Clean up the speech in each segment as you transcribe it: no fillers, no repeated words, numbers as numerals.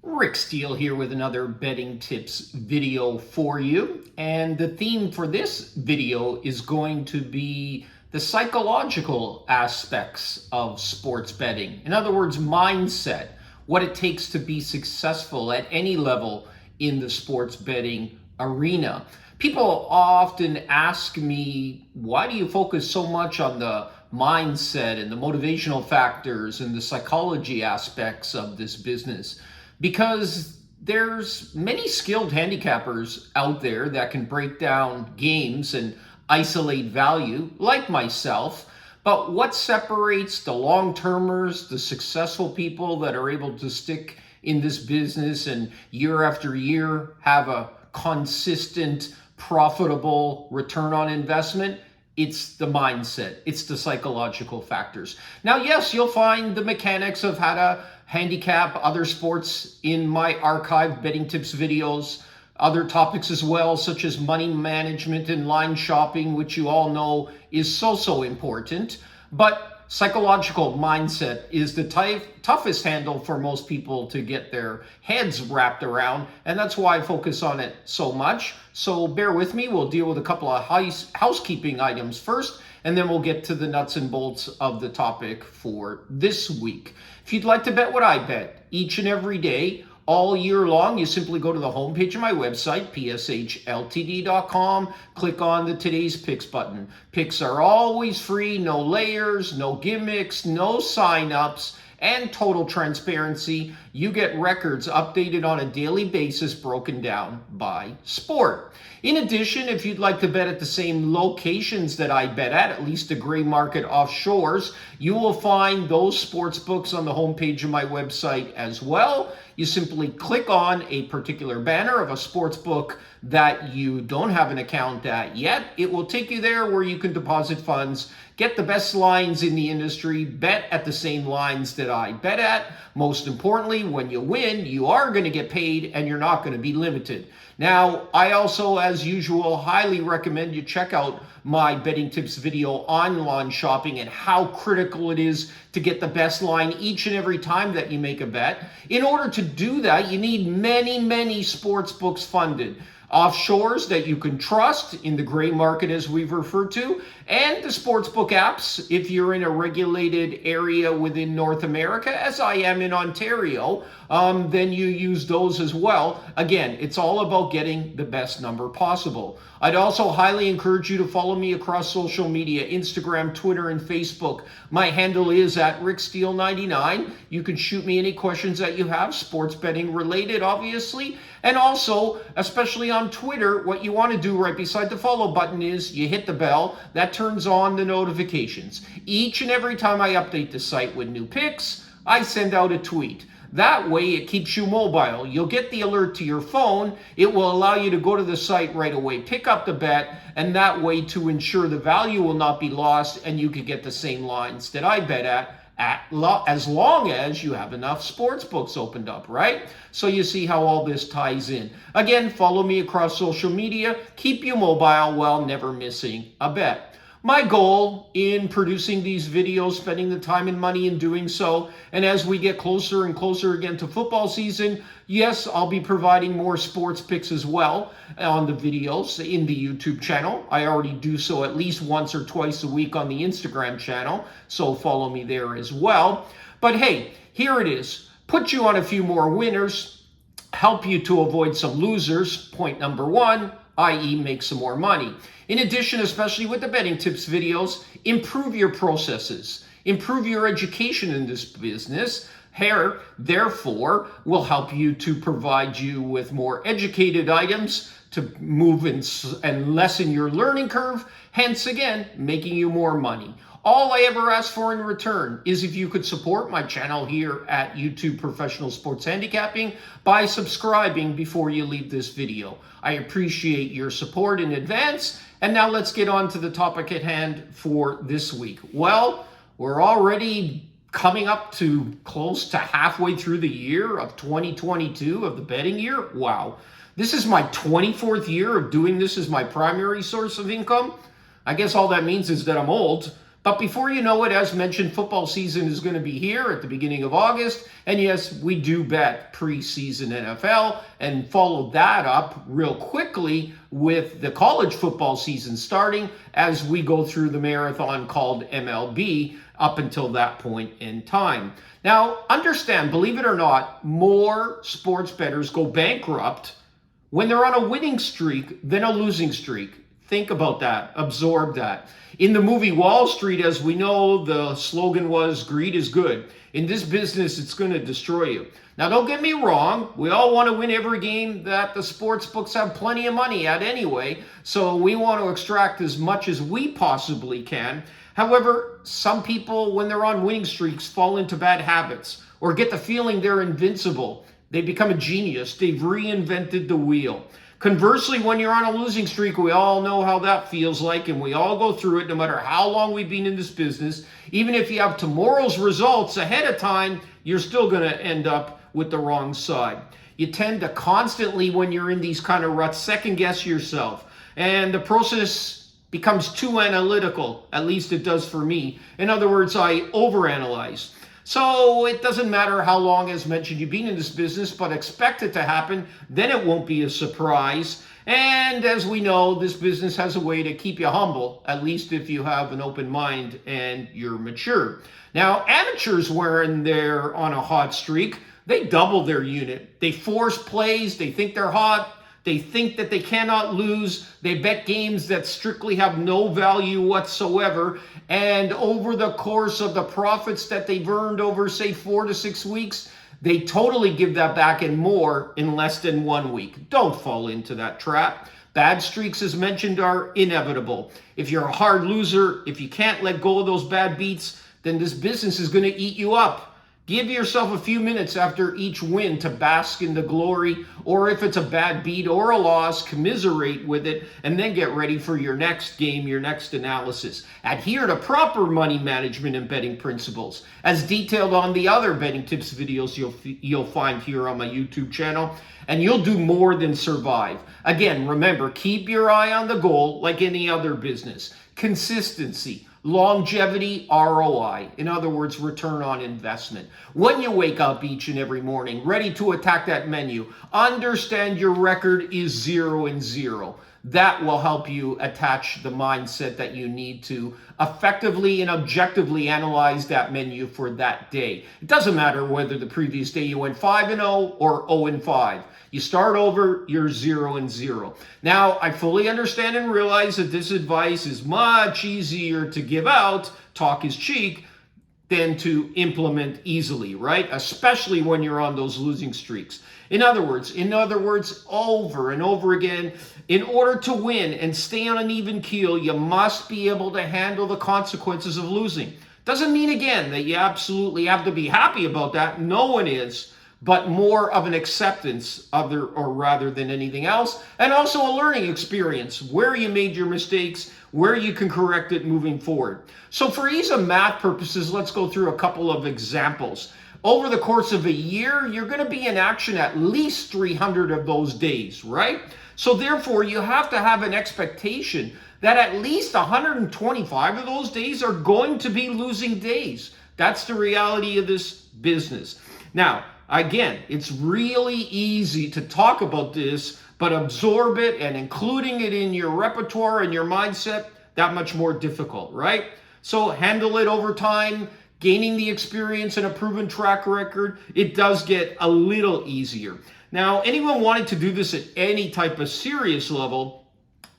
Rick Steele here with another betting tips video for you. And the theme for this video is going to be the psychological aspects of sports betting. In other words, mindset, what it takes to be successful at any level in the sports betting arena. People often ask me, why do you focus so much on the mindset and the motivational factors and the psychology aspects of this business? Because there's many skilled handicappers out there that can break down games and isolate value, like myself. But what separates the long-termers, the successful people that are able to stick in this business and year after year have a consistent, profitable return on investment? It's the mindset. It's the psychological factors. Now, yes, you'll find the mechanics of how to handicap other sports in my archived betting tips videos, other topics as well, such as money management and line shopping, which you all know is so important. But psychological mindset is the toughest handle for most people to get their heads wrapped around, and that's why I focus on it so much. So bear with me. We'll deal with a couple of housekeeping items first, and then we'll get to the nuts and bolts of the topic for this week. If you'd like to bet what I bet each and every day, all year long, you simply go to the homepage of my website, pshltd.com, click on the Today's Picks button. Picks are always free, no layers, no gimmicks, no sign-ups, and total transparency. You get records updated on a daily basis, broken down by sport. In addition, if you'd like to bet at the same locations that I bet at least the gray market offshores, you will find those sports books on the homepage of my website as well. You simply click on a particular banner of a sports book that you don't have an account at yet. It will take you there where you can deposit funds, get the best lines in the industry, bet at the same lines that I bet at. Most importantly, when you win, you are going to get paid and you're not going to be limited. Now, I also, as usual, highly recommend you check out my betting tips video on line shopping and how critical it is to get the best line each and every time that you make a bet. In order to do that, you need many sports books funded. Offshores that you can trust in the gray market, as we've referred to, and the sportsbook apps if you're in a regulated area within North America, as I am in Ontario, then you use those as well. Again, it's all about getting the best number possible. I'd also highly encourage you to follow me across social media, Instagram, Twitter, and Facebook. My handle is at RickSteele99. You can shoot me any questions that you have, sports betting related, obviously. And also, especially on Twitter, what you want to do right beside the follow button is you hit the bell. That turns on the notifications. Each and every time I update the site with new picks, I send out a tweet. That way, it keeps you mobile. You'll get the alert to your phone. It will allow you to go to the site right away, pick up the bet, and that way to ensure the value will not be lost and you can get the same lines that I bet at as long as you have enough sports books opened up, right? So you see how all this ties in. Again, follow me across social media. Keep you mobile while never missing a bet. My goal in producing these videos, spending the time and money in doing so, and as we get closer and closer again to football season, yes, I'll be providing more sports picks as well on the videos in the YouTube channel. I already do so at least once or twice a week on the Instagram channel, so follow me there as well. But hey, here it is. Put you on a few more winners, help you to avoid some losers, point number one, i.e. make some more money. In addition, especially with the betting tips videos, improve your processes, improve your education in this business. Here, therefore, will help you to provide you with more educated items to move and lessen your learning curve, hence again, making you more money. All I ever ask for in return is if you could support my channel here at YouTube Professional Sports Handicapping by subscribing before you leave this video. I appreciate your support in advance. And now let's get on to the topic at hand for this week. Well, we're already coming up to close to halfway through the year of 2022 of the betting year. Wow. This is my 24th year of doing this as my primary source of income. I guess all that means is that I'm old. But before you know it, as mentioned, football season is going to be here at the beginning of August. And yes, we do bet preseason NFL and follow that up real quickly with the college football season starting as we go through the marathon called MLB up until that point in time. Now, understand, believe it or not, more sports bettors go bankrupt when they're on a winning streak than a losing streak. Think about that. Absorb that. In the movie Wall Street, as we know, the slogan was greed is good. In this business, it's going to destroy you. Now, don't get me wrong. We all want to win every game that the sports books have plenty of money at anyway. So we want to extract as much as we possibly can. However, some people, when they're on winning streaks, fall into bad habits or get the feeling they're invincible. They become a genius. They've reinvented the wheel. Conversely, when you're on a losing streak, we all know how that feels like, and we all go through it no matter how long we've been in this business. Even if you have tomorrow's results ahead of time, you're still going to end up with the wrong side. You tend to constantly, when you're in these kind of ruts, second guess yourself. And the process becomes too analytical, at least it does for me. In other words, I overanalyze. So it doesn't matter how long, as mentioned, you've been in this business, but expect it to happen. Then it won't be a surprise. And as we know, this business has a way to keep you humble, at least if you have an open mind and you're mature. Now, amateurs, when they're on a hot streak, they double their unit. They force plays. They think they're hot. They think that they cannot lose. They bet games that strictly have no value whatsoever. And over the course of the profits that they've earned over, say, 4 to 6 weeks, they totally give that back and more in less than 1 week. Don't fall into that trap. Bad streaks, as mentioned, are inevitable. If you're a hard loser, if you can't let go of those bad beats, then this business is going to eat you up. Give yourself a few minutes after each win to bask in the glory, or if it's a bad beat or a loss, commiserate with it, and then get ready for your next game, your next analysis. Adhere to proper money management and betting principles, as detailed on the other betting tips videos you'll find here on my YouTube channel, and you'll do more than survive. Again, remember, keep your eye on the goal like any other business. Consistency. Longevity, ROI, in other words, return on investment. When you wake up each and every morning, ready to attack that menu, understand your record is 0-0. That will help you attach the mindset that you need to effectively and objectively analyze that menu for that day. It doesn't matter whether the previous day you went 5-0 or 0-5. You start over, you're 0-0. Now, I fully understand and realize that this advice is much easier to give out, talk is cheek, than to implement easily, right? Especially when you're on those losing streaks. In other words, over and over again, in order to win and stay on an even keel, you must be able to handle the consequences of losing. Doesn't mean, again, that you absolutely have to be happy about that. No one is, but more of an acceptance rather than anything else, and also a learning experience where you made your mistakes, where you can correct it moving forward. So for ease of math purposes, let's go through a couple of examples. Over the course of a year, you're going to be in action at least 300 of those days, right? So therefore, you have to have an expectation that at least 125 of those days are going to be losing days. That's the reality of this business. Now, again, it's really easy to talk about this, but absorb it and including it in your repertoire and your mindset, that much more difficult, right? So handle it over time, gaining the experience and a proven track record, it does get a little easier. Now, anyone wanting to do this at any type of serious level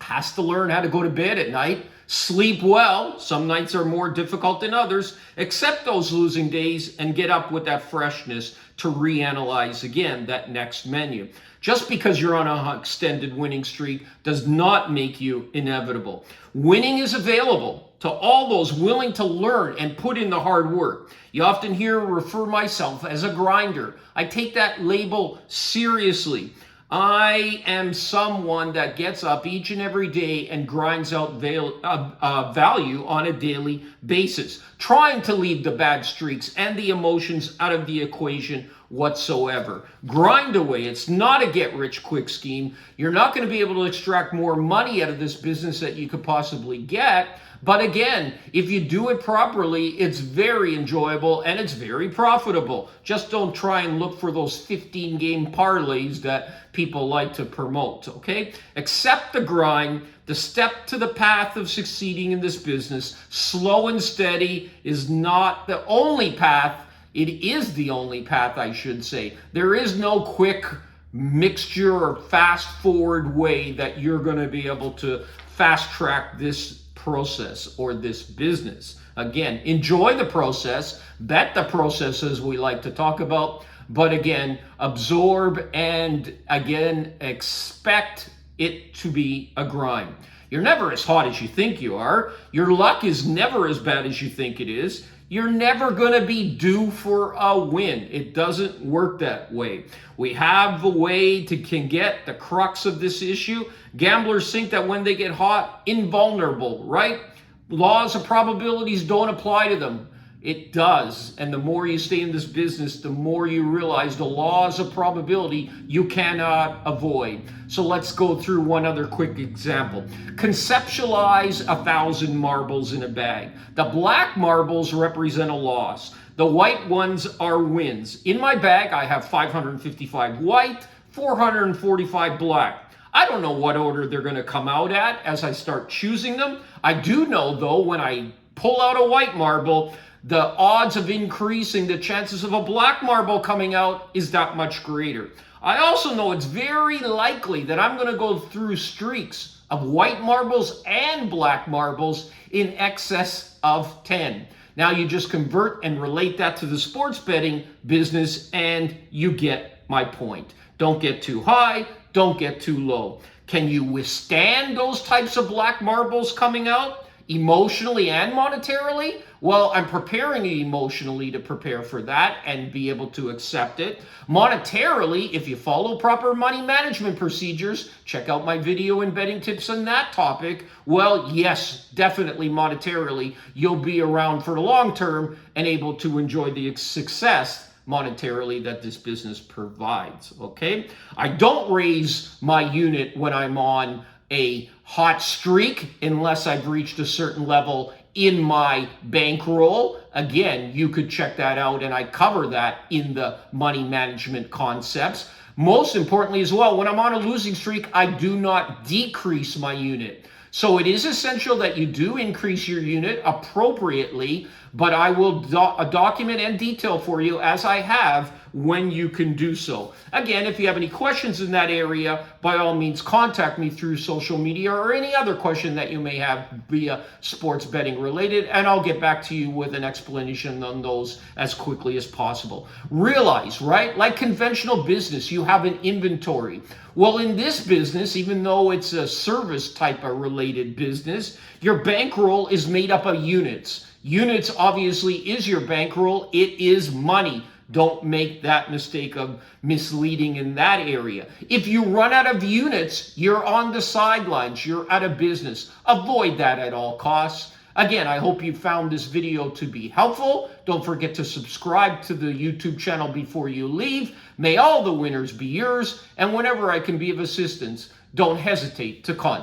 has to learn how to go to bed at night, sleep well. Some nights are more difficult than others. Accept those losing days and get up with that freshness to reanalyze again that next menu. Just because you're on an extended winning streak does not make you inevitable. Winning is available to all those willing to learn and put in the hard work. You often hear refer myself as a grinder. I take that label seriously. I am someone that gets up each and every day and grinds out value on a daily basis, trying to leave the bad streaks and the emotions out of the equation whatsoever. Grind away. It's not a get-rich-quick scheme. You're not going to be able to extract more money out of this business that you could possibly get, But again, if you do it properly, it's very enjoyable and it's very profitable. Just don't try and look for those 15-game parlays that people like to promote, okay? Accept the grind. The step to the path of succeeding in this business, slow and steady, is not the only path. It is the only path, I should say. There is no quick mixture or fast forward way that you're going to be able to fast track this process or this business. Again, enjoy the process, bet the process, as we like to talk about, but again, absorb and again, expect it to be a grind. You're never as hot as you think you are. Your luck is never as bad as you think it is. You're never going to be due for a win. It doesn't work that way. We have a way to can get the crux of this issue. Gamblers think that when they get hot, invulnerable, right? Laws of probabilities don't apply to them. It does. And the more you stay in this business, the more you realize the laws of probability you cannot avoid. So let's go through one other quick example. Conceptualize 1,000 marbles in a bag. The black marbles represent a loss. The white ones are wins. In my bag, I have 555 white, 445 black. I don't know what order they're going to come out at as I start choosing them. I do know, though, when I pull out a white marble, the odds of increasing the chances of a black marble coming out is that much greater. I also know it's very likely that I'm going to go through streaks of white marbles and black marbles in excess of 10. Now you just convert and relate that to the sports betting business and you get my point. Don't get too high, don't get too low. Can you withstand those types of black marbles coming out? Emotionally and monetarily? Well, I'm preparing you emotionally to prepare for that and be able to accept it. Monetarily, if you follow proper money management procedures, check out my video and betting tips on that topic. Well, yes, definitely monetarily, you'll be around for the long term and able to enjoy the success monetarily that this business provides, okay? I don't raise my unit when I'm on a hot streak unless I've reached a certain level in my bankroll. Again, you could check that out and I cover that in the money management concepts. Most importantly as well, when I'm on a losing streak, I do not decrease my unit. So it is essential that you do increase your unit appropriately, but I will document and detail for you as I have when you can do so. Again, if you have any questions in that area, by all means contact me through social media or any other question that you may have via sports betting related, and I'll get back to you with an explanation on those as quickly as possible. Realize, right, like conventional business, you have an inventory. Well, in this business, even though it's a service type of related business, your bankroll is made up of units. Units obviously is your bankroll. It is money. Don't make that mistake of misleading in that area. If you run out of units, you're on the sidelines. You're out of business. Avoid that at all costs. Again, I hope you found this video to be helpful. Don't forget to subscribe to the YouTube channel before you leave. May all the winners be yours. And whenever I can be of assistance, don't hesitate to contact.